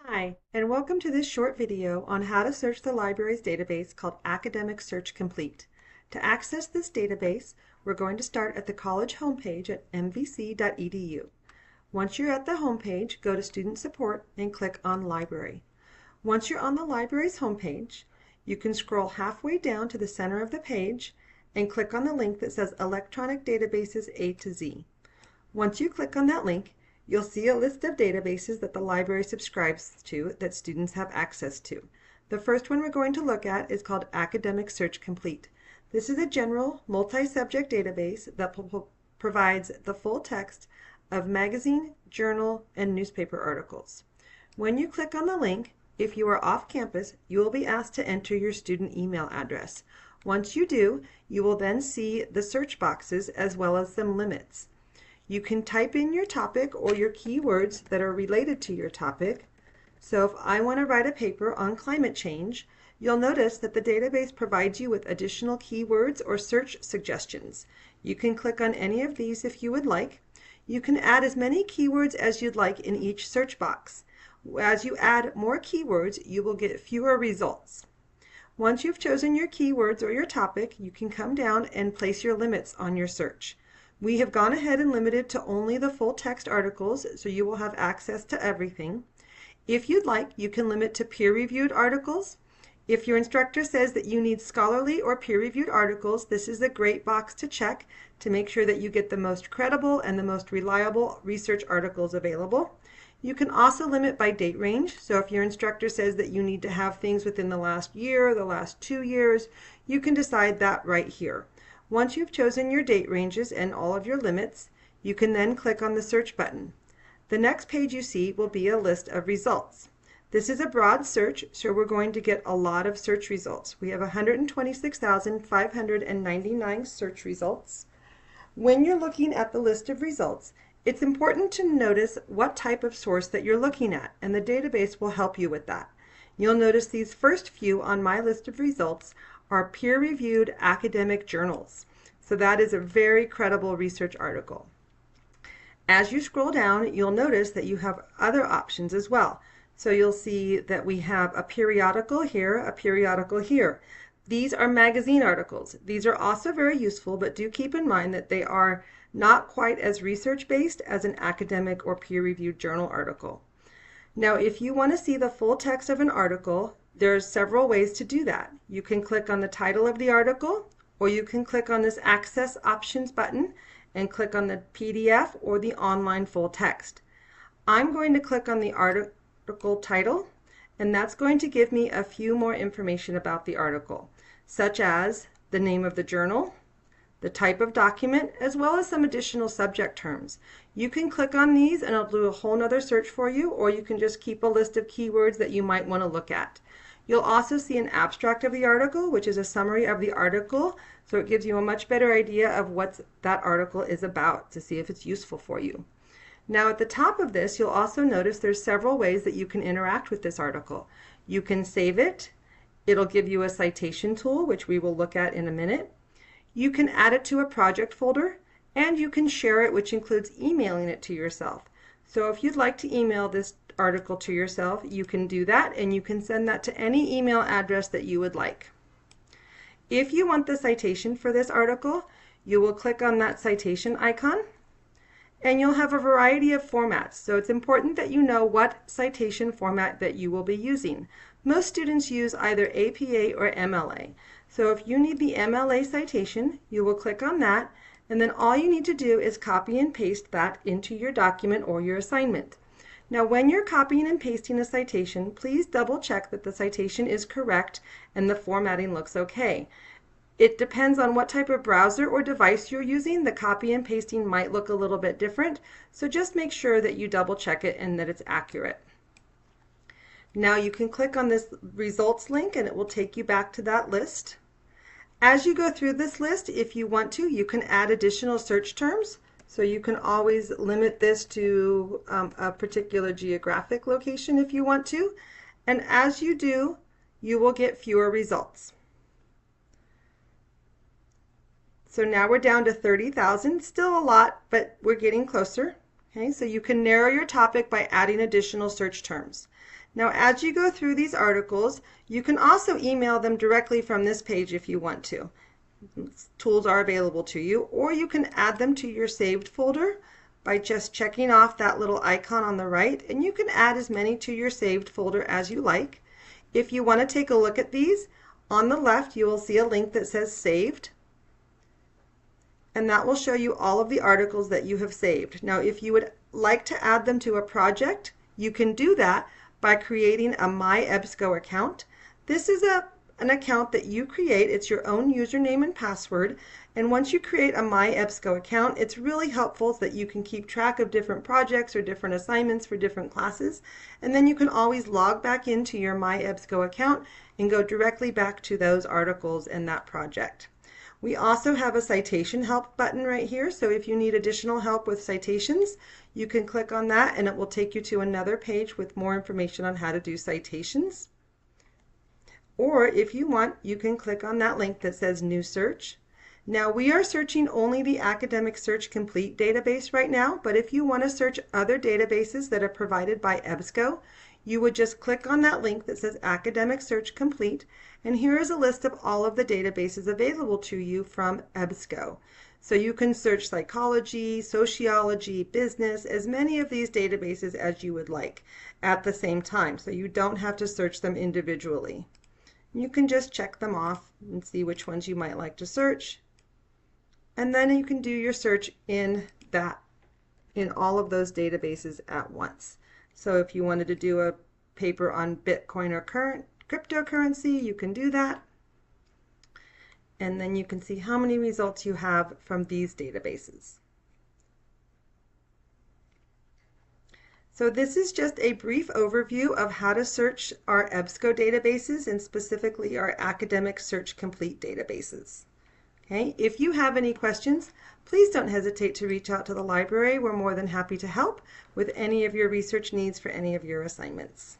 Hi, and welcome to this short video on how to search the library's database called Academic Search Complete. To access this database, we're going to start at the college homepage at mvc.edu. Once you're at the homepage, go to Student Support and click on Library. Once you're on the library's homepage, you can scroll halfway down to the center of the page and click on the link that says Electronic Databases A to Z. Once you click on that link, you'll see a list of databases that the library subscribes to that students have access to. The first one we're going to look at is called Academic Search Complete. This is a general multi-subject database that provides the full text of magazine, journal, and newspaper articles. When you click on the link, if you are off campus, you will be asked to enter your student email address. Once you do, you will then see the search boxes as well as some limits. You can type in your topic or your keywords that are related to your topic. So if I want to write a paper on climate change, you'll notice that the database provides you with additional keywords or search suggestions. You can click on any of these if you would like. You can add as many keywords as you'd like in each search box. As you add more keywords, you will get fewer results. Once you've chosen your keywords or your topic, you can come down and place your limits on your search. We have gone ahead and limited to only the full text articles, so you will have access to everything. If you'd like, you can limit to peer-reviewed articles. If your instructor says that you need scholarly or peer-reviewed articles, this is a great box to check to make sure that you get the most credible and the most reliable research articles available. You can also limit by date range, so if your instructor says that you need to have things within the last year, the last 2 years, you can decide that right here. Once you've chosen your date ranges and all of your limits, you can then click on the search button. The next page you see will be a list of results. This is a broad search, so we're going to get a lot of search results. We have 126,599 search results. When you're looking at the list of results, it's important to notice what type of source that you're looking at, and the database will help you with that. You'll notice these first few on my list of results are peer-reviewed academic journals. So that is a very credible research article. As you scroll down, you'll notice that you have other options as well. So you'll see that we have a periodical here, a periodical here. These are magazine articles. These are also very useful, but do keep in mind that they are not quite as research-based as an academic or peer-reviewed journal article. Now, if you want to see the full text of an article, there's several ways to do that. You can click on the title of the article, or you can click on this Access Options button and click on the PDF or the online full text. I'm going to click on the article title, and that's going to give me a few more information about the article, such as the name of the journal, the type of document, as well as some additional subject terms. You can click on these and it'll do a whole nother search for you, or you can just keep a list of keywords that you might want to look at. You'll also see an abstract of the article, which is a summary of the article, so it gives you a much better idea of what that article is about to see if it's useful for you. Now at the top of this, you'll also notice there's several ways that you can interact with this article. You can save it. It'll give you a citation tool, which we will look at in a minute. You can add it to a project folder, and you can share it, which includes emailing it to yourself. So if you'd like to email this article to yourself, you can do that, and you can send that to any email address that you would like. If you want the citation for this article, you will click on that citation icon, and you'll have a variety of formats. So it's important that you know what citation format that you will be using. Most students use either APA or MLA. So if you need the MLA citation, you will click on that, and then all you need to do is copy and paste that into your document or your assignment. Now when you're copying and pasting a citation, please double check that the citation is correct and the formatting looks okay. It depends on what type of browser or device you're using. The copy and pasting might look a little bit different, so just make sure that you double check it and that it's accurate. Now you can click on this results link and it will take you back to that list. As you go through this list, if you want to, you can add additional search terms. So you can always limit this to a particular geographic location if you want to. And as you do, you will get fewer results. So now we're down to 30,000, still a lot, but we're getting closer. Okay, so you can narrow your topic by adding additional search terms. Now, as you go through these articles, you can also email them directly from this page if you want to. Tools are available to you, or you can add them to your saved folder by just checking off that little icon on the right, and you can add as many to your saved folder as you like. If you want to take a look at these, on the left you will see a link that says Saved, and that will show you all of the articles that you have saved. Now, if you would like to add them to a project, you can do that by creating a My EBSCO account. This is an account that you create. It's your own username and password, and once you create a My EBSCO account, it's really helpful so that you can keep track of different projects or different assignments for different classes, and then you can always log back into your My EBSCO account and go directly back to those articles and that project. We also have a citation help button right here, so if you need additional help with citations, you can click on that and it will take you to another page with more information on how to do citations. Or if you want, you can click on that link that says New Search. Now, we are searching only the Academic Search Complete database right now, but if you want to search other databases that are provided by EBSCO, you would just click on that link that says Academic Search Complete, and here is a list of all of the databases available to you from EBSCO. So you can search psychology, sociology, business, as many of these databases as you would like at the same time, so you don't have to search them individually. You can just check them off and see which ones you might like to search, and then you can do your search in all of those databases at once. So if you wanted to do a paper on Bitcoin or cryptocurrency, you can do that. And then you can see how many results you have from these databases. So this is just a brief overview of how to search our EBSCO databases, and specifically our Academic Search Complete databases. Okay, if you have any questions, please don't hesitate to reach out to the library. We're more than happy to help with any of your research needs for any of your assignments.